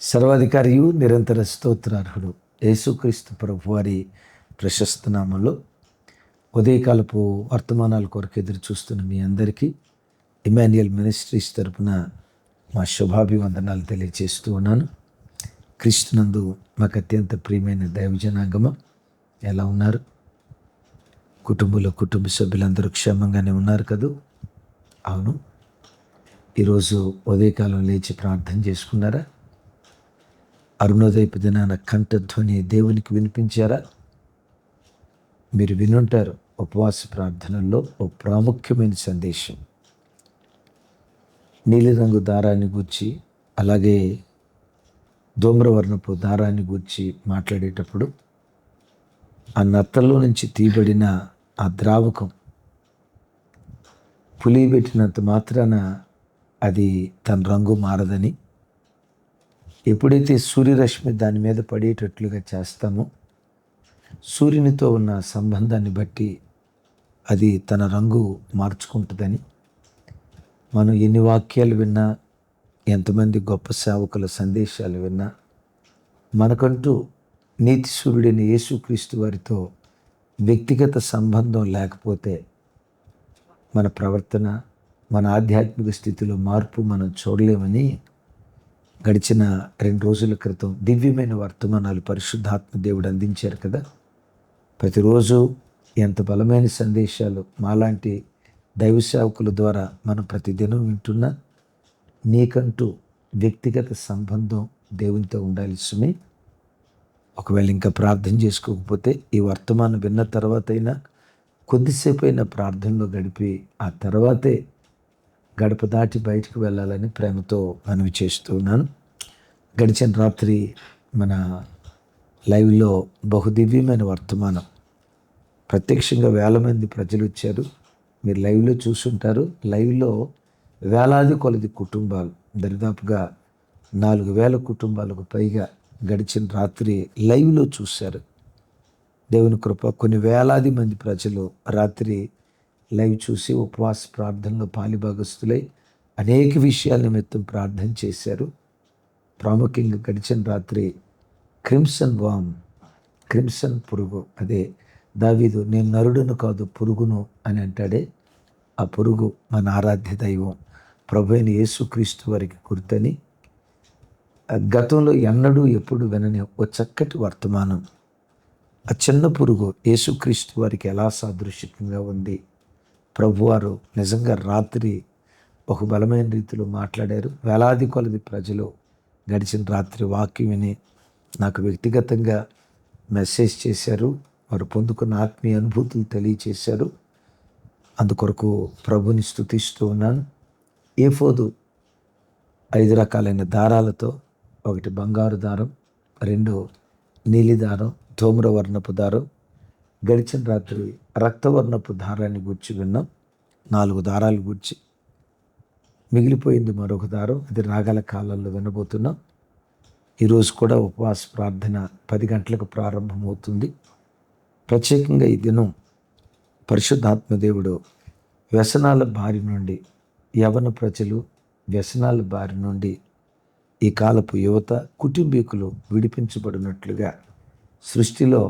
సర్వాధికారియు నిరంతర స్తోత్రార్హుడు యేసుక్రీస్తు ప్రభు వారి ప్రశస్త నామంలో ఉదయకాలపు వర్తమానాల కొరకు ఎదురు చూస్తున్న మీ అందరికీ ఇమాన్యుయల్ మినిస్ట్రీస్ తరపున మా శుభాభివందనాలు తెలియజేస్తూ ఉన్నాను. క్రీస్తునందు మాకు అత్యంత ప్రియమైన దైవజనాంగమ ఎలా ఉన్నారు? కుటుంబ సభ్యులందరూ క్షేమంగానే ఉన్నారు కదూ? అవును. ఈరోజు ఉదయకాలం లేచి ప్రార్థన చేసుకున్నారా? అరుణోదయపు దినాన కంఠధ్వని దేవునికి వినిపించారా? మీరు వినుంటారు. ఉపవాస ప్రార్థనల్లో ఓ ప్రాముఖ్యమైన సందేశం నీలిరంగు దారాన్ని గూర్చి, అలాగే ధూమ్రవర్ణపు దారాన్ని గూర్చి మాట్లాడేటప్పుడు ఆ నత్తలో నుంచి తీయబడిన ఆ ద్రావకం పులియబెట్టినంత మాత్రాన అది తన రంగు మారదని, ఎప్పుడైతే సూర్యరశ్మి దాని మీద పడేటట్లుగా చేస్తామో సూర్యునితో ఉన్న సంబంధాన్ని బట్టి అది తన రంగు మార్చుకుంటుందని, మనం ఎన్ని వాక్యాలు విన్నా, ఎంతమంది గొప్ప సేవకుల సందేశాలు విన్నా, మనకంటూ నీతి సూర్యుడైన యేసుక్రీస్తు వారితో వ్యక్తిగత సంబంధం లేకపోతే మన ప్రవర్తన, మన ఆధ్యాత్మిక స్థితిలో మార్పు మనం చూడలేమని గడిచిన 2 రోజుల క్రితం దివ్యమైన వర్తమానాలు పరిశుద్ధాత్మ దేవుడు అందించారు కదా. ప్రతిరోజు ఎంత బలమైన సందేశాలు మాలాంటి దైవ సేవకుల ద్వారా మనం ప్రతిదినం వింటున్నా, నీకంటూ వ్యక్తిగత సంబంధం దేవునితో ఉండాలి సుమి. ఒకవేళ ఇంకా ప్రార్థన చేసుకోకపోతే ఈ వర్తమానం విన్న తర్వాత అయినా కొద్దిసేపు అయినా ప్రార్థనలో గడిపి ఆ తర్వాతే గడప దాటి బయటకు వెళ్ళాలని ప్రేమతో మనవి చేస్తూ ఉన్నాను. గడిచిన రాత్రి మన లైవ్లో బహుదివ్యమైన వర్తమానం, ప్రత్యక్షంగా 1000 మంది ప్రజలు వచ్చారు. మీరు లైవ్లో చూసుంటారు. లైవ్లో వేలాది కొలది కుటుంబాలు, దరిదాపుగా 4000 కుటుంబాలకు పైగా గడిచిన రాత్రి లైవ్లో చూశారు. దేవుని కృప, కొన్ని వేలాది మంది ప్రజలు రాత్రి లైవ్ చూసి ఉపవాస ప్రార్థనలో పాలిభాగస్తులై అనేక విషయాల నిమిత్తం ప్రార్థన చేశారు. ప్రాముఖ్యంగా గడిచిన రాత్రి క్రిమ్సన్ పురుగు, అదే దావీదు నేను నరుడును కాదు పురుగును అని అంటాడే, ఆ పురుగు మన ఆరాధ్య దైవం ప్రభు అయిన యేసుక్రీస్తు వారికి గుర్తని గతంలో ఎన్నడూ ఎప్పుడు వినని ఓ చక్కటి వర్తమానం. ఆ చిన్న పురుగు యేసుక్రీస్తు వారికి ఎలా సాదృశ్యంగా ఉంది. ప్రభువారు నిజంగా రాత్రి ఒక బలమైన రీతిలో మాట్లాడారు. వేలాది కొలది ప్రజలు గడిచిన రాత్రి వాక్యం విని నాకు వ్యక్తిగతంగా మెసేజ్ చేశారు. వారు పొందుకున్న ఆత్మీయ అనుభూతులు తెలియచేశారు. అందుకొరకు ప్రభుని స్తుతిస్తూ ఉన్నాను. ఏఫోదు 5 రకాలైన దారాలతో, ఒకటి బంగారు దారం, 2 నీలి దారం, ధూమ్రవర్ణపు దారం. గడిచిన రాత్రి రక్తవర్ణపు దారాన్ని గూర్చి విన్నాం. 4 దారాలు గూర్చి, మిగిలిపోయింది మరొక దారం, అది రాగల కాలంలో వినబోతున్నాం. ఈరోజు కూడా ఉపవాస ప్రార్థన 10 గంటలకు ప్రారంభమవుతుంది. ప్రత్యేకంగా ఈ దినం పరిశుద్ధాత్మ దేవుడు వ్యసనాల బారి నుండి, యవన ప్రజలు వ్యసనాల బారి నుండి, ఈ కాలపు యువత కుటుంబీకులు విడిపించబడినట్లుగా, సృష్టిలో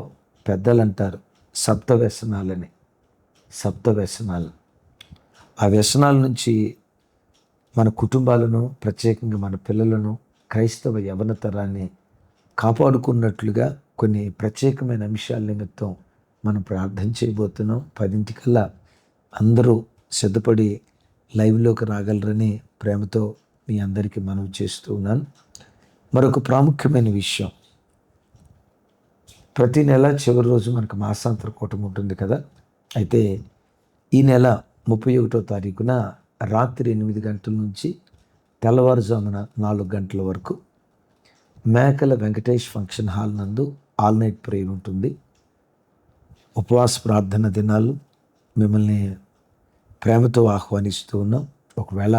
పెద్దలు అంటారు సప్త వ్యసనాలని, సప్త వ్యసనాలు. ఆ వ్యసనాల నుంచి మన కుటుంబాలను, ప్రత్యేకంగా మన పిల్లలను, క్రైస్తవ యవన తరాన్ని కాపాడుకున్నట్లుగా కొన్ని ప్రత్యేకమైన అంశాల నిమిత్తం మనం ప్రార్థన చేయబోతున్నాం. 10 అందరూ సిద్ధపడి లైవ్లోకి రాగలరని ప్రేమతో మీ అందరికీ మనవి చేస్తూ ఉన్నాను. మరొక ప్రాముఖ్యమైన విషయం, ప్రతి నెల చివరి రోజు మనకు మాసాంతర కూటమి ఉంటుంది కదా. అయితే ఈ నెల 31వ తారీఖున రాత్రి 8 గంటల నుంచి తెల్లవారుజామున 4 గంటల వరకు మేకల వెంకటేష్ ఫంక్షన్ హాల్ నందు ఆల్ నైట్ ప్రేయర్ ఉంటుంది. ఉపవాస ప్రార్థన దినాలు మిమ్మల్ని ప్రేమతో ఆహ్వానిస్తూ ఉన్నాం. ఒకవేళ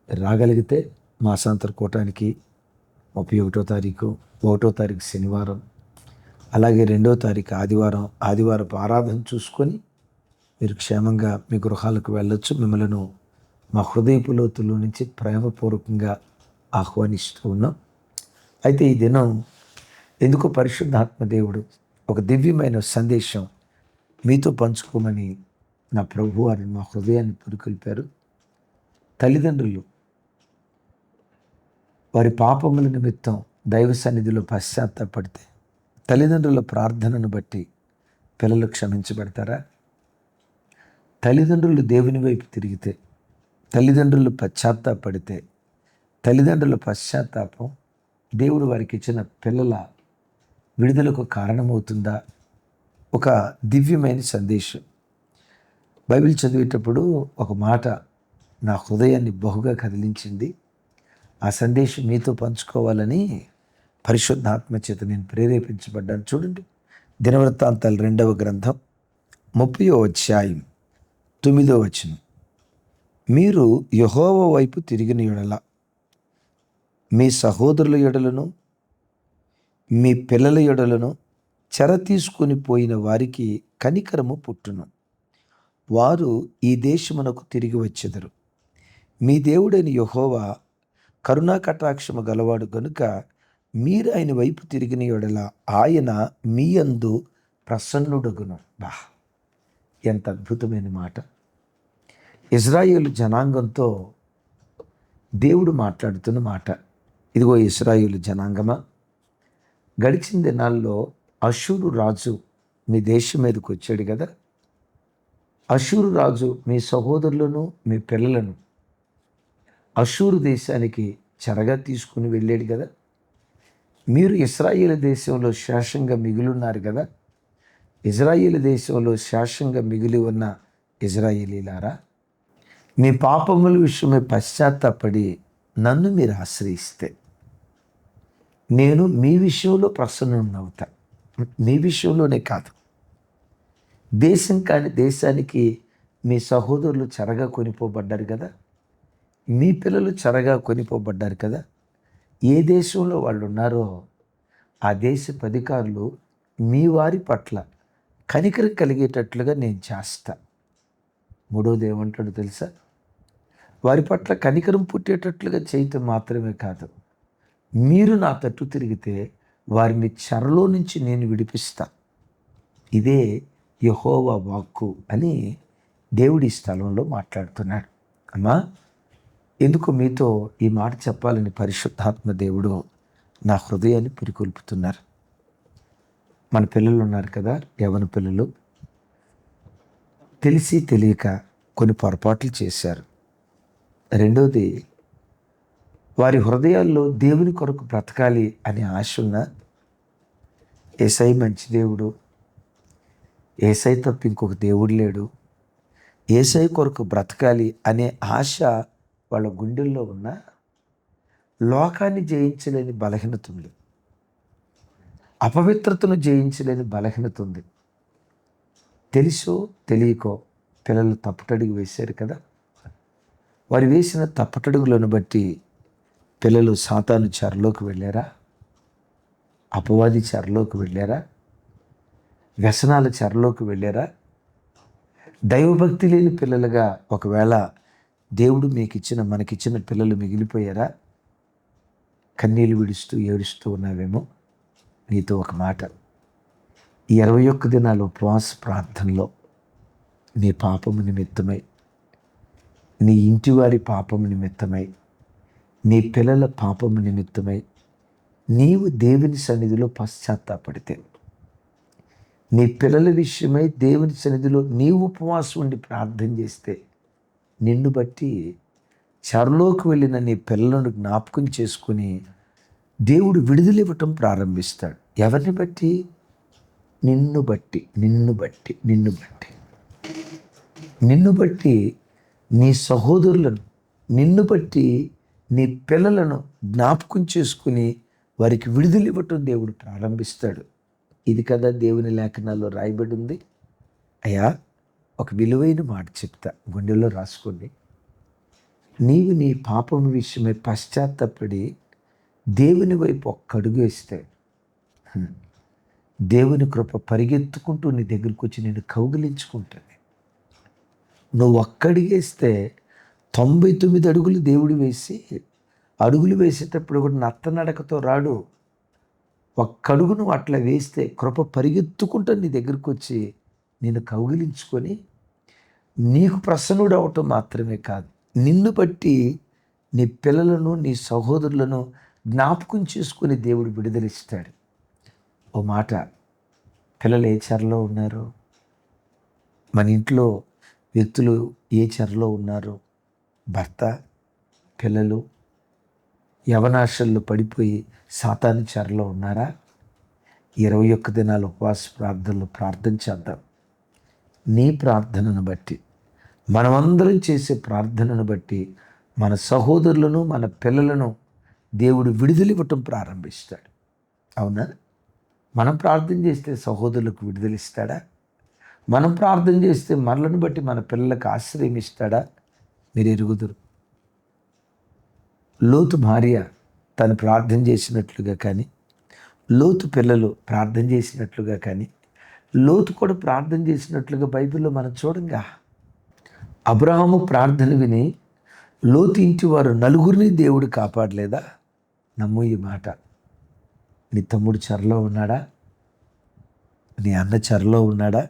రాగలిగితే మాసాంతర కూటానికి 31వ తారీఖు, 1వ తారీఖు శనివారం, అలాగే 2వ తారీఖు ఆదివారపు ఆరాధన చూసుకొని మీరు క్షేమంగా మీ గృహాలకు వెళ్ళొచ్చు. మిమ్మల్ని మా హృదయపు లోతుల నుంచి ప్రేమపూర్వకంగా ఆహ్వానిస్తూ ఉన్నాం. అయితే ఈ దినం ఎందుకో పరిశుద్ధాత్మ దేవుడు ఒక దివ్యమైన సందేశం మీతో పంచుకోమని నా ప్రభు వారిని మా హృదయాన్ని పురికొల్పారు. తల్లిదండ్రులు వారి పాపముల నిమిత్తం దైవ సన్నిధిలో పశ్చాత్తాపడితే తల్లిదండ్రుల ప్రార్థనను బట్టి పిల్లలు క్షమించబడతారా? తల్లిదండ్రులు దేవుని వైపు తిరిగితే, తల్లిదండ్రులు పశ్చాత్తాపడితే, తల్లిదండ్రుల పశ్చాత్తాపం దేవుడు వారికి ఇచ్చిన పిల్లల విడుదలకు కారణమవుతుందా? ఒక దివ్యమైన సందేశం. బైబిల్ చదివేటప్పుడు ఒక మాట నా హృదయాన్ని బహుగా కదిలించింది. ఆ సందేశం మీతో పంచుకోవాలని పరిశుద్ధాత్మ చేత నేను ప్రేరేపించబడ్డాను. చూడండి, దినవృత్తాంతాలు 2వ గ్రంథం 30వ అధ్యాయం 9వ వచనం. మీరు యెహోవా వైపు తిరిగిన యెడల మీ సహోదరుల యెడలను మీ పిల్లల యెడలను చెర తీసుకొని పోయిన వారికి కనికరము పుట్టును. వారు ఈ దేశమునకు తిరిగి వచ్చెదరు. మీ దేవుడైన యెహోవా కరుణా కటాక్షము గలవాడు గనుక మీరు ఆయన వైపు తిరిగిన యెడల ఆయన మీ యందు ప్రసన్నుడగును. ఎంత అద్భుతమైన మాట! ఇజ్రాయేలు జనాంగంతో దేవుడు మాట్లాడుతున్న మాట. ఇదిగో ఇశ్రాయేలు జనాంగమా, గడిచిన దినాల్లో అషూరు రాజు మీ దేశం మీదకి వచ్చాడు కదా. అషూరు రాజు మీ సహోదరులను మీ పిల్లలను అషూరు దేశానికి చెరగా తీసుకుని వెళ్ళాడు కదా. మీరు ఇశ్రాయేలు దేశంలో శేషంగా మిగిలిన్నారు కదా. ఇజ్రాయేలు దేశంలో శేషంగా మిగిలి ఉన్న ఇజ్రాయేలీలారా, మీ పాపముల విషయమై పశ్చాత్తాపడి నన్ను మీరు ఆశ్రయిస్తే నేను మీ విషయంలో ప్రసన్నుడనవుతా. మీ విషయంలోనే కాదు, దేశం కాని దేశానికి మీ సహోదరులు చెరగా కొనిపోబడ్డారు కదా. మీ పిల్లలు చెరగా కొనిపోబడ్డారు కదా. ఏ దేశంలో వాళ్ళు ఉన్నారో ఆ దేశపు అధికారులు మీ వారి పట్ల కనికరం కలిగేటట్లుగా నేను చేస్తా. మూడోది ఏమంటాడు తెలుసా? వారి పట్ల కనికరం పుట్టేటట్లుగా చేయటం మాత్రమే కాదు, మీరు నా తట్టు తిరిగితే వారిని చెరలో నుంచి నేను విడిపిస్తా. ఇదే యెహోవా వాక్కు అని దేవుడి స్థలంలో మాట్లాడుతున్నాడు. అమ్మా, ఎందుకు మీతో ఈ మాట చెప్పాలని పరిశుద్ధాత్మ దేవుడు నా హృదయాన్ని పురికొల్పుతున్నారు. మన పిల్లలు ఉన్నారు కదా, యవ్వన పిల్లలు, తెలిసి తెలియక కొన్ని పొరపాట్లు చేశారు. రెండోది, వారి హృదయాల్లో దేవుని కొరకు బ్రతకాలి అనే ఆశ ఉన్న, యేసై మంచి దేవుడు, యేసై తప్ప ఇంకొక దేవుడు లేడు, యేసై కొరకు బ్రతకాలి అనే ఆశ వాళ్ళ గుండెల్లో ఉన్న లోకాన్ని జయించలేని బలహీనత ఉంది, అపవిత్రతను జయించలేని బలహీనత ఉంది. తెలుసో తెలియకో పిల్లలు తప్పుటడుగు వేశారు కదా. వారు వేసిన తప్పటడుగులను బట్టి పిల్లలు సాతాను చెరలోకి వెళ్ళారా? అపవాది చెరలోకి వెళ్ళారా? వ్యసనాల చెరలోకి వెళ్ళారా? దైవభక్తి లేని పిల్లలుగా ఒకవేళ దేవుడు మనకిచ్చిన పిల్లలు మిగిలిపోయారా? కన్నీళ్ళు విడుస్తూ ఏడుస్తూ ఉన్నావేమో. నీతో ఒక మాట, ఈ 21 దినాల ఉపవాస ప్రార్థనలో నీ పాపము నిమిత్తమై, నీ ఇంటివారి పాపము నిమిత్తమై, నీ పిల్లల పాపము నిమిత్తమై నీవు దేవుని సన్నిధిలో పశ్చాత్తాపడితే, నీ పిల్లల విషయమై దేవుని సన్నిధిలో నీవు ఉపవాసం ఉండి ప్రార్థన చేస్తే, నిన్ను బట్టి చెరలోకి వెళ్ళిన నీ పిల్లలను జ్ఞాపకం చేసుకుని దేవుడు విడుదల ఇవ్వటం ప్రారంభిస్తాడు. ఎవరిని బట్టి? నిన్ను బట్టి, నిన్ను బట్టి, నిన్ను బట్టి, నిన్ను బట్టి నీ సహోదరులను, నిన్ను బట్టి నీ పిల్లలను జ్ఞాపకం చేసుకుని వారికి విడుదల ఇవ్వటం దేవుడు ప్రారంభిస్తాడు. ఇది కదా దేవుని లేఖనాల్లో రాయబడి ఉంది. అయ్యా, ఒక విలువైన మాట చెప్తా, గుండెల్లో రాసుకోండి. నీవు నీ పాపం విషయమై పశ్చాత్తాపడి దేవుని వైపు ఒక్క అడుగు వేస్తే, దేవుని కృప పరిగెత్తుకుంటూ నీ దగ్గరికి వచ్చి నేను కౌగిలించుకుంటుంది. నువ్వు ఒక్కడిగేస్తే 99 అడుగులు దేవుడు వేసి అడుగులు వేసేటప్పుడు కూడా నత్తనడకతో రాడు. ఒక్క అడుగు నువ్వు అట్లా వేస్తే కృప పరిగెత్తుకుంటూ నీ దగ్గరికి వచ్చి నిన్ను కౌగిలించుకొని నీకు ప్రసన్నుడు అవటం మాత్రమే కాదు, నిన్ను బట్టి నీ పిల్లలను నీ సహోదరులను జ్ఞాపకం చేసుకుని దేవుడు విడుదలిస్తాడు. ఓ మాట, పిల్లలు ఏ చెరలో ఉన్నారు? మన ఇంట్లో వ్యక్తులు ఏ చెరలో ఉన్నారు? భర్త, పిల్లలు యవనాశల్లో పడిపోయి సాతాను చెరలో ఉన్నారా? 21 దినాలు ఉపవాస ప్రార్థనలు ప్రార్థన చేద్దాం. నీ ప్రార్థనను బట్టి, మనమందరం చేసే ప్రార్థనను బట్టి మన సహోదరులను మన పిల్లలను దేవుడు విడుదలివ్వటం ప్రారంభిస్తాడు. అవునా? మనం ప్రార్థన చేస్తే సహోదరులకు విడుదలిస్తాడా? మనం ప్రార్థన చేస్తే మనలను బట్టి మన పిల్లలకు ఆశ్రయం ఇస్తాడా? మీరు ఎరుగుదురు. లోతు భార్య తను ప్రార్థన చేసినట్లుగా కానీ, లోతు పిల్లలు ప్రార్థన చేసినట్లుగా కానీ, లోతు కూడా ప్రార్థన చేసినట్లుగా బైబిల్లో మనం చూడంగా. అబ్రహాము ప్రార్థన విని లోతు ఇంటి వారు నలుగురిని దేవుడు కాపాడలేదా? నమ్ము ఈ మాట. నీ తమ్ముడు చెరలో ఉన్నాడా? నీ అన్న చెరలో ఉన్నాడా?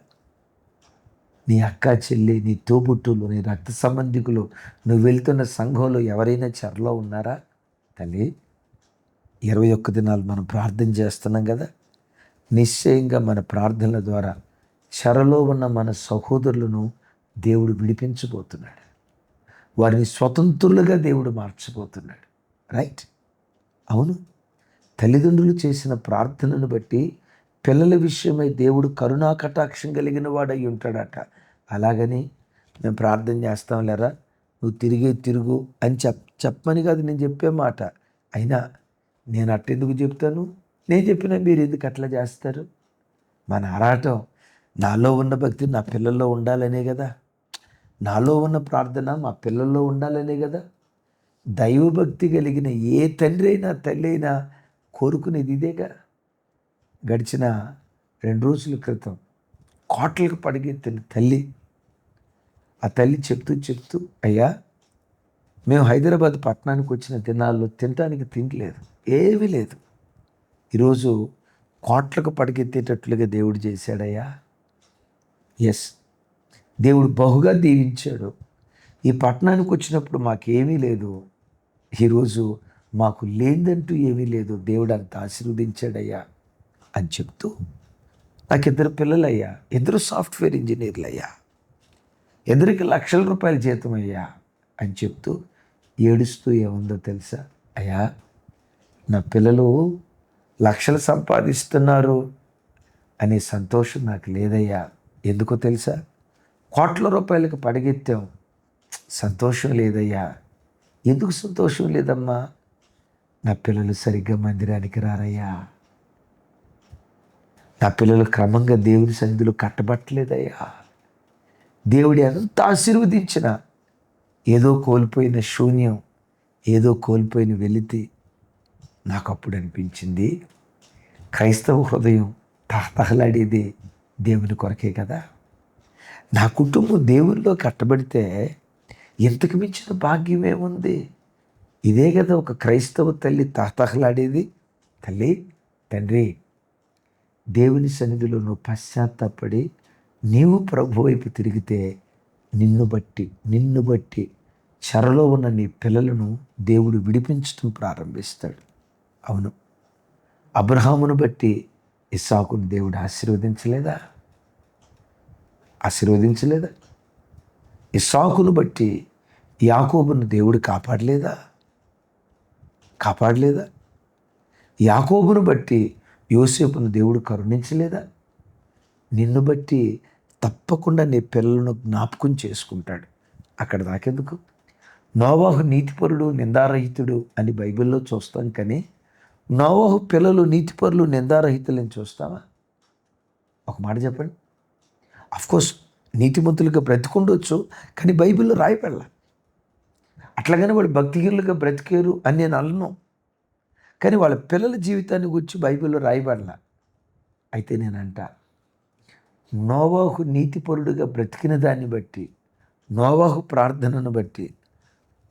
నీ అక్క, చెల్లి, నీ తోబుట్టులు, నీ రక్త సంబంధికులు, నువ్వు వెళ్తున్న సంఘంలో ఎవరైనా చెరలో ఉన్నారా? తల్లి, 21 దినాలు మనం ప్రార్థన చేస్తున్నాం కదా. నిశ్చయంగా మన ప్రార్థనల ద్వారా చెరలో ఉన్న మన సహోదరులను దేవుడు విడిపించబోతున్నాడు. వారిని స్వతంత్రులుగా దేవుడు మార్చబోతున్నాడు. రైట్? అవును. తల్లిదండ్రులు చేసిన ప్రార్థనను బట్టి పిల్లల విషయమై దేవుడు కరుణా కటాక్షం కలిగిన వాడై ఉంటాడట. అలాగని మేము ప్రార్థన చేస్తాం లేరా, నువ్వు తిరుగు అని చెప్పమని కాదు నేను చెప్పే మాట. అయినా నేను అట్టెందుకు చెప్తాను? నేను చెప్పినా మీరు ఎందుకు అట్లా చేస్తారు? మన ఆరాటం నాలో ఉన్న భక్తి నా పిల్లల్లో ఉండాలనే కదా. నాలో ఉన్న ప్రార్థన మా పిల్లల్లో ఉండాలనే కదా. దైవభక్తి కలిగిన ఏ తండ్రి అయినా తల్లి అయినా కోరుకునేది ఇదేగా. గడిచిన 2 రోజుల క్రితం కోట్లకు పడిగెత్తిన తల్లి, ఆ తల్లి చెప్తూ అయ్యా, మేము హైదరాబాద్ పట్టణానికి వచ్చిన దినాల్లో తినడానికి తిండి లేదు, ఏమీ లేదు. ఈరోజు కోట్లకు పడిగెత్తేటట్లుగా దేవుడు చేశాడయ్యా. ఎస్, దేవుడు బహుగా దీవించాడు. ఈ పట్టణానికి వచ్చినప్పుడు మాకేమీ లేదు, ఈరోజు మాకు లేదంటూ ఏమీ లేదు, దేవుడు అంత ఆశీర్వదించాడయ్యా అని చెప్తూ, నాకు 2 పిల్లలయ్యా, 2 సాఫ్ట్వేర్ ఇంజనీర్లు అయ్యా, 2 లక్షల రూపాయల జీతం అయ్యా అని చెప్తూ ఏడుస్తూ ఏముందో తెలుసా? అయ్యా, నా పిల్లలు లక్షలు సంపాదిస్తున్నారు అనే సంతోషం నాకు లేదయ్యా. ఎందుకో తెలుసా? కోట్ల రూపాయలకు పడిగెత్తాం, సంతోషం లేదయ్యా. ఎందుకు సంతోషం లేదమ్మా? నా పిల్లలు సరిగ్గా మందిరానికి రారయ్యా. నా పిల్లలు క్రమంగా దేవుని సన్నిధిలో కట్టబట్టలేదయ్యా. దేవుడు ఎంత ఆశీర్వదించిన ఏదో కోల్పోయిన శూన్యం, ఏదో కోల్పోయిన వెలితి. నాకు అప్పుడు అనిపించింది, క్రైస్తవ హృదయం తహతహలాడేది దేవుని కొరకే కదా. నా కుటుంబం దేవునిలో కట్టబడితే ఇంతకు మించిన భాగ్యం ఏముంది? ఇదే కదా ఒక క్రైస్తవ తల్లి తహతహలాడేది. తల్లి, తండ్రి, దేవుని సన్నిధిలో నువ్వు పశ్చాత్తాపడి నీవు ప్రభు వైపు తిరిగితే నిన్ను బట్టి చెరలో ఉన్న నీ పిల్లలను దేవుడు విడిపించడం ప్రారంభిస్తాడు. అవును, అబ్రహామును బట్టి ఇస్సాకును దేవుడు ఆశీర్వదించలేదా? ఇస్సాకును బట్టి యాకోబును దేవుడు కాపాడలేదా? యాకోబును బట్టి యోసేపును దేవుడు కరుణించలేదా? నిన్ను బట్టి తప్పకుండా నీ పిల్లలను జ్ఞాపకం చేసుకుంటాడు. అక్కడ దాకెందుకు? నోవాహు నీతిపరుడు నిందారహితుడు అని బైబిల్లో చూస్తాం, కానీ నోవాహు పిల్లలు నీతిపరులు నిందారహితులని చూస్తావా? ఒక మాట చెప్పండి. అఫ్కోర్స్ నీతిమంతులుగా బ్రతికుండొచ్చు, కానీ బైబిల్లో రాయబడలా. అట్లాగని వాళ్ళు భక్తిహీనులుగా బ్రతికారు అని నేను అనను, కానీ వాళ్ళ పిల్లల జీవితాన్ని గురించి బైబిల్లో రాయబడలా. అయితే నేనంట, నోవాహు నీతిపరుడుగా బ్రతికిన దాన్ని బట్టి, నోవాహు ప్రార్థనను బట్టి,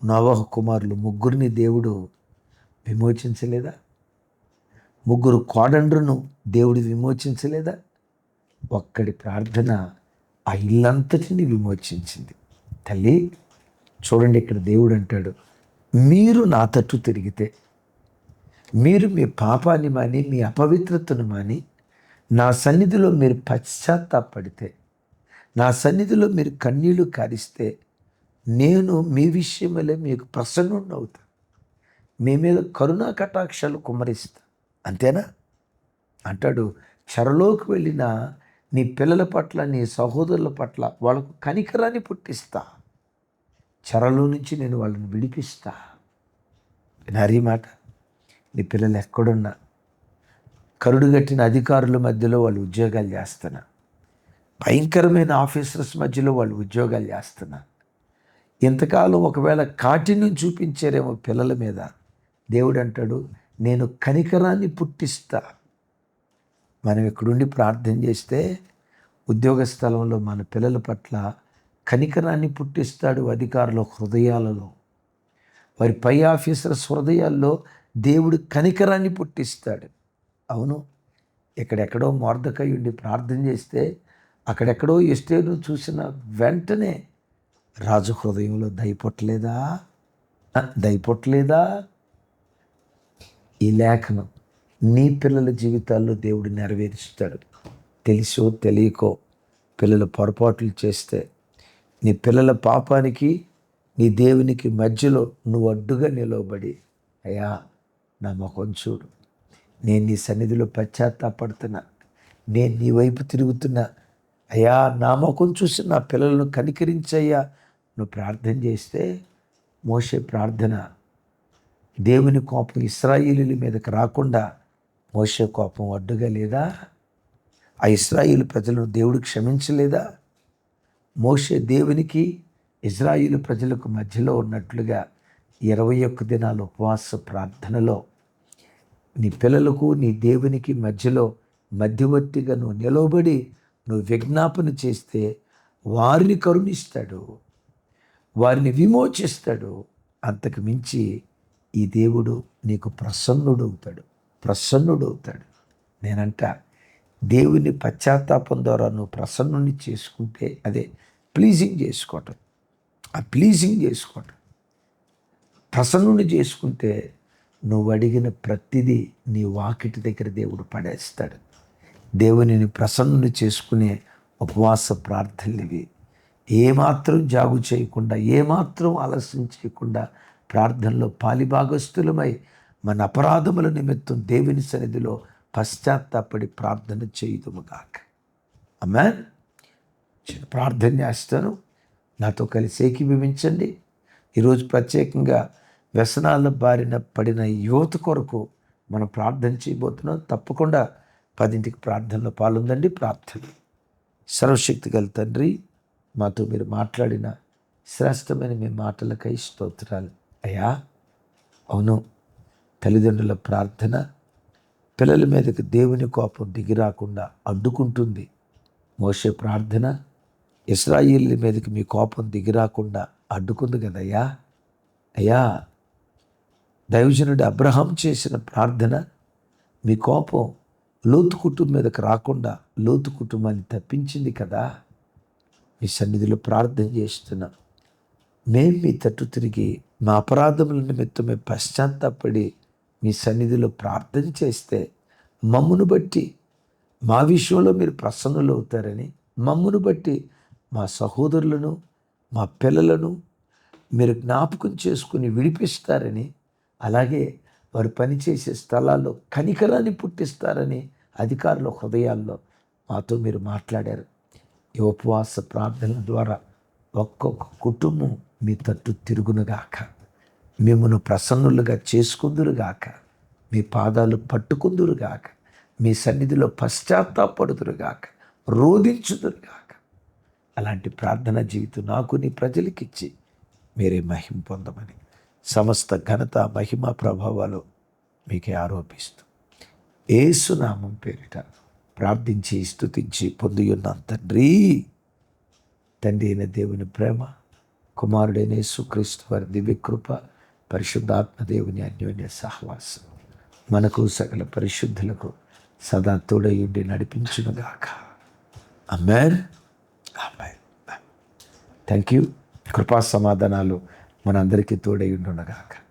నోవాహు కుమారులు 3 దేవుడు విమోచించలేదా? ముగ్గురు కోడండ్రును దేవుడు విమోచించలేదా? ఒక్కడి ప్రార్థన ఆ ఇల్లంతటిని విమోచించింది. తల్లి చూడండి, ఇక్కడ దేవుడు అంటాడు, మీరు నా తట్టు తిరిగితే, మీరు మీ పాపాన్ని మాని మీ అపవిత్రతను మాని నా సన్నిధిలో మీరు పశ్చాత్తాపడితే, నా సన్నిధిలో మీరు కన్నీళ్లు కారిస్తే, నేను మీ విషయమలే మీకు ప్రసన్నుడవుతా, మీ మీద కరుణా కటాక్షాలు కుమ్మరిస్తా. అంతేనా అంటాడు. చెరలోకి వెళ్ళిన నీ పిల్లల పట్ల, నీ సహోదరుల పట్ల వాళ్ళకు కనికరాన్ని పుట్టిస్తా, చెరలో నుంచి నేను వాళ్ళని విడిపిస్తా. వినారీ మాట. నీ పిల్లలు ఎక్కడున్నా కరుడుగట్టిన అధికారుల మధ్యలో వాళ్ళు ఉద్యోగాలు చేస్తున్నా, భయంకరమైన ఆఫీసర్స్ మధ్యలో వాళ్ళు ఉద్యోగాలు చేస్తున్నా, ఇంతకాలం ఒకవేళ కాఠిన్యం చూపించారేమో పిల్లల మీద, దేవుడు అంటాడు, నేను కనికరాన్ని పుట్టిస్తా. మనం ఇక్కడుండి ప్రార్థన చేస్తే ఉద్యోగ స్థలంలో మన పిల్లల పట్ల కనికరాన్ని పుట్టిస్తాడు. అధికారుల హృదయాలలో, వారి పై ఆఫీసర్స్ హృదయాల్లో దేవుడు కనికరాన్ని పుట్టిస్తాడు. అవును, ఎక్కడెక్కడో మొర్దెకై ఉండి ప్రార్థన చేస్తే, అక్కడెక్కడో ఎస్తేరు చూసిన వెంటనే రాజు హృదయంలో దయపొట్టలేదా? ఈ లేఖనం నీ పిల్లల జీవితాల్లో దేవుడు నెరవేరుస్తాడు. తెలుసో తెలియకో పిల్లలు పొరపాట్లు చేస్తే, నీ పిల్లల పాపానికి నీ దేవునికి మధ్యలో నువ్వు అడ్డుగా నిలవబడి, అయ్యా నా ముఖం చూడు, నేను నీ సన్నిధిలో పశ్చాత్తాపడుతున్నా, నేను నీ వైపు తిరుగుతున్నా, అయ్యా నా ముఖం చూసి నా పిల్లలను కనికరించయ్యా, నువ్వు ప్రార్థన చేస్తే, మోషే ప్రార్థన దేవుని కోపం ఇశ్రాయేలీయుల మీదకి రాకుండా మోషే కోపం అడ్డుగా లేదా? ఆ ఇశ్రాయేలు ప్రజలను దేవుడు క్షమించలేదా? మోషే దేవునికి ఇశ్రాయేలు ప్రజలకు మధ్యలో ఉన్నట్లుగా 21 దినాల ఉపవాస ప్రార్థనలో నీ పిల్లలకు నీ దేవునికి మధ్యలో మధ్యవర్తిగా నువ్వు నిలవబడి నువ్వు విజ్ఞాపన చేస్తే వారిని కరుణిస్తాడు, వారిని విమోచిస్తాడు. అంతకు మించి ఈ దేవుడు నీకు ప్రసన్నుడవుతాడు. నేనంట, దేవుని పశ్చాత్తాపం ద్వారా నువ్వు ప్రసన్నుని చేసుకుంటే, అదే ప్లీజింగ్ చేసుకోవటం, ప్రసన్నుని చేసుకుంటే, నువ్వు అడిగిన ప్రతిదీ నీ వాకిటి దగ్గర దేవుడు పడేస్తాడు. దేవునిని ప్రసన్నుని చేసుకునే ఉపవాస ప్రార్థనలు ఇవి. ఏమాత్రం జాగు చేయకుండా, ఏమాత్రం ఆలస్యం చేయకుండా ప్రార్థనలో పాలిభాగస్తులమై మన అపరాధముల నిమిత్తం దేవుని సన్నిధిలో పశ్చాత్తాపడి ప్రార్థన చేయుదుముగాక. ఆమేన్. ప్రార్థన చేస్తాను, నాతో కలిసి ఏకీభవించండి. ఈరోజు ప్రత్యేకంగా వ్యసనాల బారిన పడిన యువత కొరకు మనం ప్రార్థన చేయబోతున్నాం. తప్పకుండా 10ంటికి ప్రార్థనలో పాల్గొందండి. ప్రార్థన. సర్వశక్తి గల తండ్రి, మాతో మీరు మాట్లాడిన శ్రేష్టమైన మీ మాటలకై స్తోత్రాలు అయ్యా. అవును, తల్లిదండ్రుల ప్రార్థన పిల్లల మీదకి దేవుని కోపం దిగిరాకుండా అడ్డుకుంటుంది. మోషే ప్రార్థన ఇశ్రాయేలీయుల మీదకి మీ కోపం దిగిరాకుండా అడ్డుకుంది కదయ్యా. అయ్యా, దైవజనుడు అబ్రహాం చేసిన ప్రార్థన మీ కోపం లోతు కుటుంబం మీదకి రాకుండా లోతు కుటుంబాన్ని తప్పించింది కదా. మీ సన్నిధిలో ప్రార్థన చేస్తున్నాం. మేము మీ తట్టు తిరిగి మా అపరాధముల నిమిత్తమే పశ్చాత్తాపడి మీ సన్నిధిలో ప్రార్థన చేస్తే, మమ్మును బట్టి మా విషయంలో మీరు ప్రసన్నులు అవుతారని, మమ్మును బట్టి మా సహోదరులను మా పిల్లలను మీరు జ్ఞాపకం చేసుకుని విడిపిస్తారని, అలాగే వారు పనిచేసే స్థలాల్లో కనికరాన్ని పుట్టిస్తారని అధికారుల హృదయాల్లో మాతో మీరు మాట్లాడారు. ఈ ఉపవాస ప్రార్థనల ద్వారా ఒక్కొక్క కుటుంబం మీ తట్టు తిరుగునుగాక, మిమ్మల్ని ప్రసన్నులుగా చేసుకుందురుగాక, మీ పాదాలు పట్టుకుందురుగాక, మీ సన్నిధిలో పశ్చాత్తాపడుదురుగాక, రోధించుదురుగాక. అలాంటి ప్రార్థన జీవితం నాకు నీ ప్రజలకిచ్చి మీరే మహిమ పొందమని సమస్త ఘనత మహిమ ప్రభావాలు మీకే ఆరోపిస్తూ యేసు నామం పేరిట ప్రార్థించి స్తుతించి పొందియున్నాం తండ్రి. తండ్రి అయిన దేవుని ప్రేమ, కుమారుడైన యేసుక్రీస్తు వారి దివ్య కృప, పరిశుద్ధాత్మ దేవుని అన్యోన్య సహవాసం మనకు సకల పరిశుద్ధులకు సదా తోడయుండి నడిపించునుగాక. ఆమేన్. ఆమేన్. Thank you. కృపా సమాధానాలు మనందరికీ తోడయుండునుగాక.